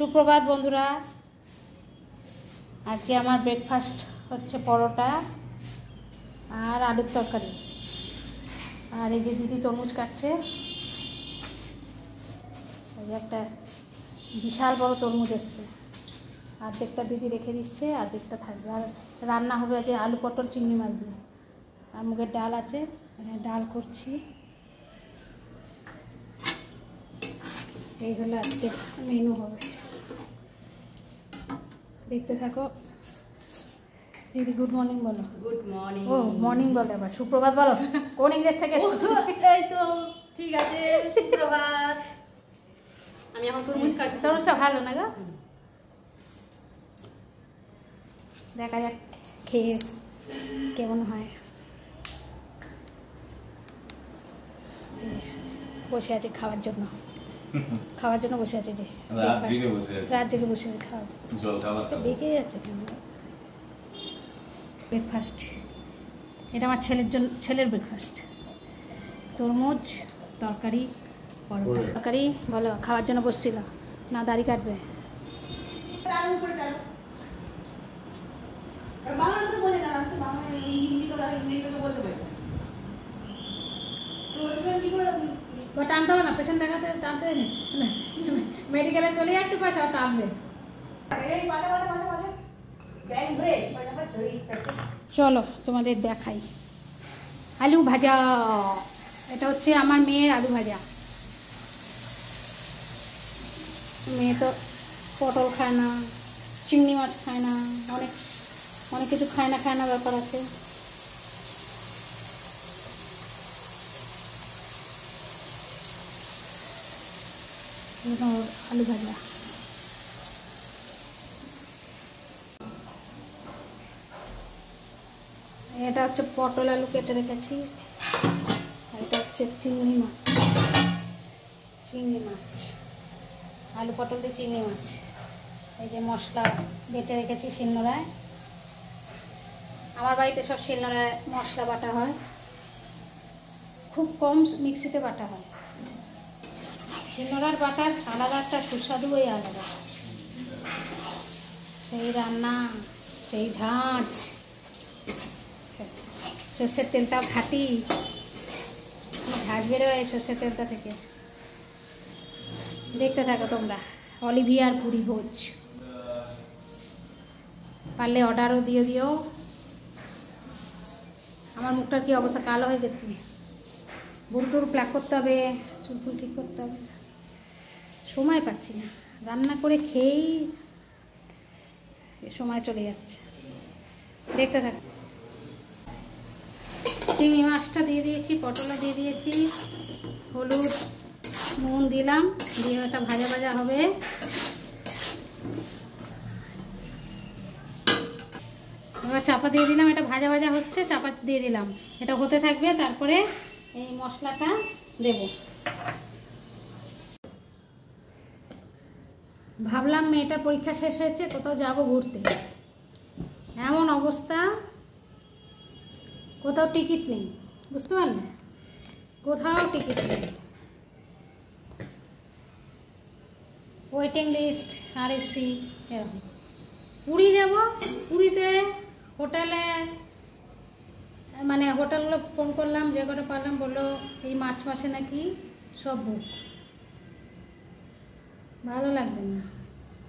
সুপ্রভাত বন্ধুরা। আজকে আমার ব্রেকফাস্ট হচ্ছে পরোটা আর আলুর তরকারি। আর এই যে দিদি তরমুজ কাটছে, এই যে একটা বিশাল বড় তরমুজ এসছে, অর্ধেকটা দিদি রেখে দিচ্ছে, অর্ধেকটা থাকবে। আর রান্না হবে যে আলু পটল চিংড়ি মাছ দিয়ে। আর মুগের ডাল আছে, ডাল করছি। এই হলো আজকে মেনু হবে, দেখতে থাকো। দিদি গুড মর্নিং বলো। Good morning. ও মর্নিং বলে, আবার সুপ্রভাত বলো। কোন ইংরেজ থেকে এসেছো? এই তো ঠিক আছে, সুপ্রভাত। আমি এখন তরমুজ কাটছি। তরমুজটা ভালো না গো? দেখা যাক খেয়ে কেমন হয়। বসে আছে খাওয়ার জন্য, বসে আছে। যে রাত জেগে বসে আছে খাওয়ার, বেঁকে যাচ্ছে কেন ব্রেকফাস্ট। এটা আমার ছেলের ব্রেকফাস্ট। তরমুজ, তরকারি, পরোটা। তরকারি বলো, খাওয়ার জন্য বসছিল না? দাড়ি কাটবে? টানতে হবে না, পেশেন্ট দেখাতে টানতে মেডিকেলে চলে যাচ্ছে, পয়সা টানবে। চলো তোমাদের দেখাই আলু ভাজা। এটা হচ্ছে আমার মেয়ের আলু ভাজা। মেয়ে তো পটল খায় না, চিংড়ি মাছ খায় না, অনেক কিছু খায় না ব্যাপার আছে। আলু ভাজা। এটা হচ্ছে পটল আলু কেটে রেখেছি। এটা হচ্ছে চিংড়ি মাছ, আলু পটল দিয়ে চিংড়ি মাছ। এই যে মশলা বেটে রেখেছি শিলনোড়ায়। আমার বাড়িতে সব শিলনোড়ায় মশলা বাটা হয়, খুব কম মিক্সিতে বাটা হয়। শিলনোড়ার বাটার আলাদা একটা সুস্বাদুই আলাদা। সেই রান্না, সেই ঝাঁঝ, সর্ষের তেলটাও খাঁটি, ঝাঁঝ বেরোয় সর্ষের তেলটা থেকে। দেখতে থাকো তোমরা। অলিভিয়ার পুরি ভোজ, পারলে অর্ডারও দিও। আমার মুখটার কি অবস্থা, কালো হয়ে গেছে। বুড়টুর প্ল্যাক করতে হবে, চুলফুল ঠিক করতে হবে, সময় পাচ্ছি না। রান্না করে খেয়েই সময় চলে যাচ্ছে। দেখতে থাকো। চিংড়ি মাছটা দিয়ে দিয়েছি, পটলও দিয়ে দিয়েছি, হলুদ নুন দিলাম, দিয়ে এটা ভাজা হবে। এবার চাপা দিয়ে দিলাম, এটা ভাজা হচ্ছে, চাপা দিয়ে দিলাম। এটা হতে থাকবে, তারপরে এই মশলাটা দেব। ভাবলাম মেয়েটার পরীক্ষা শেষ হয়েছে, কোথাও যাবো ঘুরতে। এমন অবস্থা, কোথাও টিকিট নেই, বুঝতে পারলে? কোথাও টিকিট নেই, ওয়েটিং লিস্ট, RSC এরকম। পুরী যাব, পুরীতে হোটেলে হোটেলগুলো ফোন করলাম, যে কটা পারলাম, বললো এই মার্চ মাসে নাকি সব বুক। ভালো লাগছে না,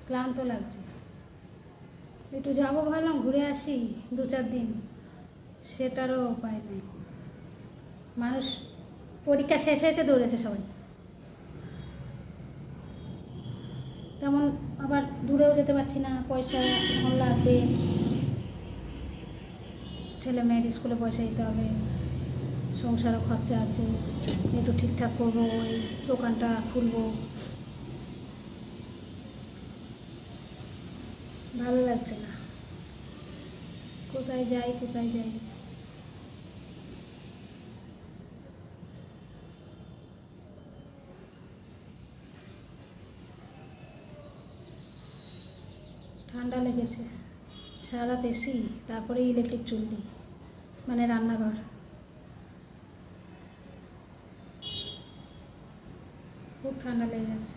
ক্লান্ত লাগছে। একটু যাবো ভাবলাম, ঘুরে আসি 2-4 দিন, সেটারও উপায় নেই। মানুষ পরীক্ষা শেষ হয়েছে, দৌড়েছে সবাই। তেমন আবার দূরেও যেতে পারছি না, পয়সা এখন লাগবে। ছেলে মেয়ের স্কুলে পয়সা দিতে হবে, সংসারও খরচা আছে, একটু ঠিকঠাক করবো, ওই দোকানটা খুলবো। ভালো লাগছে না, কোথায় যাই। ঠান্ডা লেগেছে, সারা রাত এসি, তারপরে ইলেকট্রিক চুল্লি, রান্নাঘর। খুব ঠান্ডা লেগে গেছে।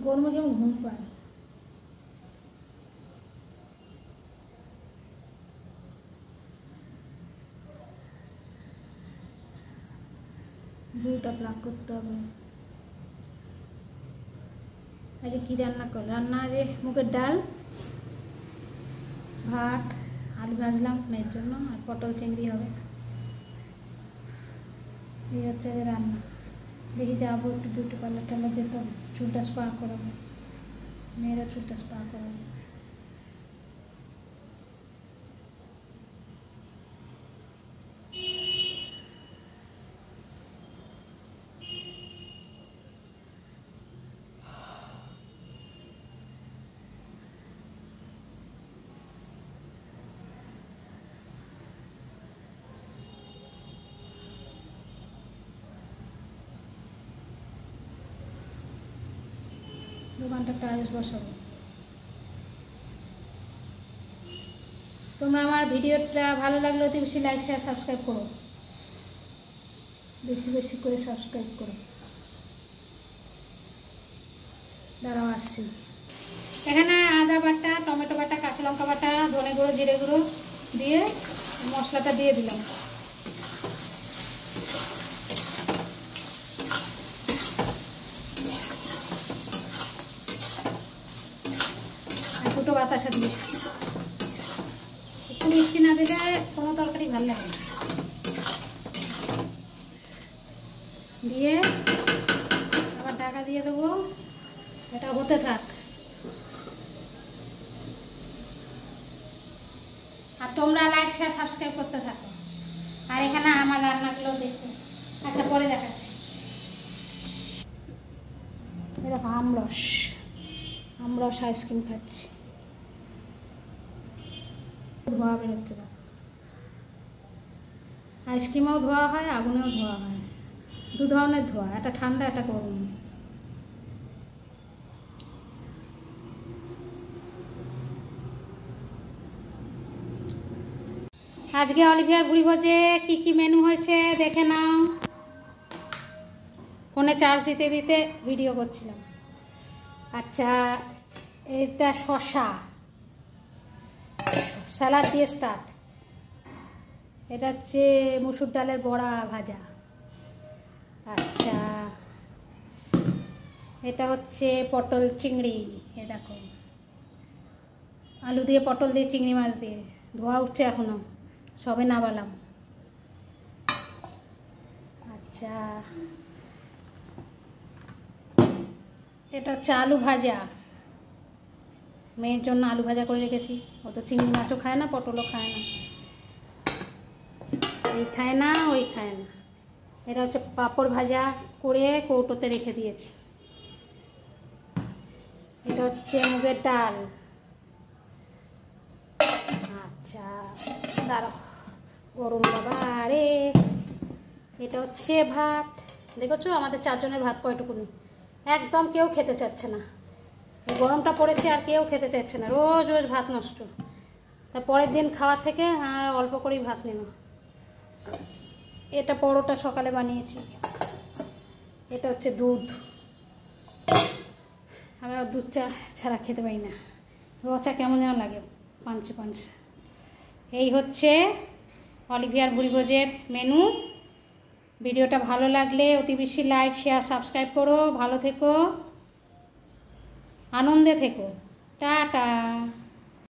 গরমে কেমন ঘুম পায়। ভুঁড়িটা প্লাগ করতে হবে। আজকে কী রান্না কর? রান্না আজকে মুগের ডাল, ভাত, আলু ভাজলাম মেয়ের জন্য, আর পটল চিংড়ি হবে। এই হচ্ছে আজকে রান্না। দেখি যাবো একটু বিউটি পার্লার টার্লার যেতাম, চুলটা স্পা করাবো, মেয়েরা চুলটা স্পা করাবো। দোকানটা টাইলস বসাবো। তোমরা আমার ভিডিওটা ভালো লাগলে অতি বেশি লাইক শেয়ার সাবস্ক্রাইব করো, বেশি বেশি করে সাবস্ক্রাইব করো। দাঁড়াও আসছি। এখানে আদা বাটা, টমেটো বাটা, কাঁচা লঙ্কা বাটা, ধনে গুঁড়ো, জিরে গুঁড়ো দিয়ে মশলাটা দিয়ে দিলাম। দুটো বাতাসা দিয়েছি। একটু মিষ্টি না দিলে কোনো তরকারি ভালো লাগে না। দিয়ে আবার ঢাকা দিয়ে দেবো, এটা হতে থাক। আর তোমরা লাইক শেয়ার সাবস্ক্রাইব করতে থাকো, আর এখানে আমার রান্নাগুলো দেখো। আচ্ছা, পরে দেখাচ্ছি। দেখো আমরস, আমরস আইসক্রিম খাচ্ছি। ধোয়া বেরোচ্ছে, আইসক্রিমেও ধোয়া হয়, আগুনেও ধোয়া হয়, দু ধরনের ধোয়া, একটা ঠান্ডা একটা গরম। আজকে অলিভিয়ার ভুঁড়ি ভোজে কি কি মেনু হয়েছে দেখে নাও। ফোনে চার্জ দিতে দিতে ভিডিও করছিলাম। আচ্ছা, এটা শসা, স্যালাড দিয়ে স্টার্ট। এটা হচ্ছে মুসুর ডালের বড়া ভাজা। আচ্ছা, এটা হচ্ছে পটল চিংড়ি। এ দেখো, আলু দিয়ে পটল দিয়ে চিংড়ি মাছ দিয়ে, ধোয়া উঠছে এখনো, সবে নামালাম। আচ্ছা, এটা হচ্ছে আলু ভাজা, মেয়ের জন্য আলু ভাজা করে রেখেছি। ও তো চিংড়ি মাছও খায় না, পটলও খায় না, এই খায় না ওই খায় না। এটা হচ্ছে পাঁপড় ভাজা করে কৌটোতে রেখে দিয়েছি। এটা হচ্ছে মুগের ডাল। আচ্ছা, দাঁড়াও, গরম বাবা রে। এটা হচ্ছে ভাত। দেখেছো আমাদের 4 জনের ভাত কয়টুকুনি, একদম কেউ খেতে চাচ্ছে না। গরমটা পড়েছে আর কেউ খেতে চাচ্ছে না, রোজ রোজ ভাত নষ্ট। তা পরের দিন খাওয়ার থেকে অল্প করেই ভাত নিল। এটা পরোটা সকালে বানিয়েছি। এটা হচ্ছে দুধ, আমি দুধ চা ছাড়া খেতে পারি না, রচা কেমন যেন লাগে, পাঞ্চে পাঞ্চে। এই হচ্ছে অলিভিয়ার ভুঁড়ি ভোজের মেনু। ভিডিওটা ভালো লাগলে অতি বেশি লাইক শেয়ার সাবস্ক্রাইব করো। ভালো থেকো, আনন্দে থেকো, টাটা।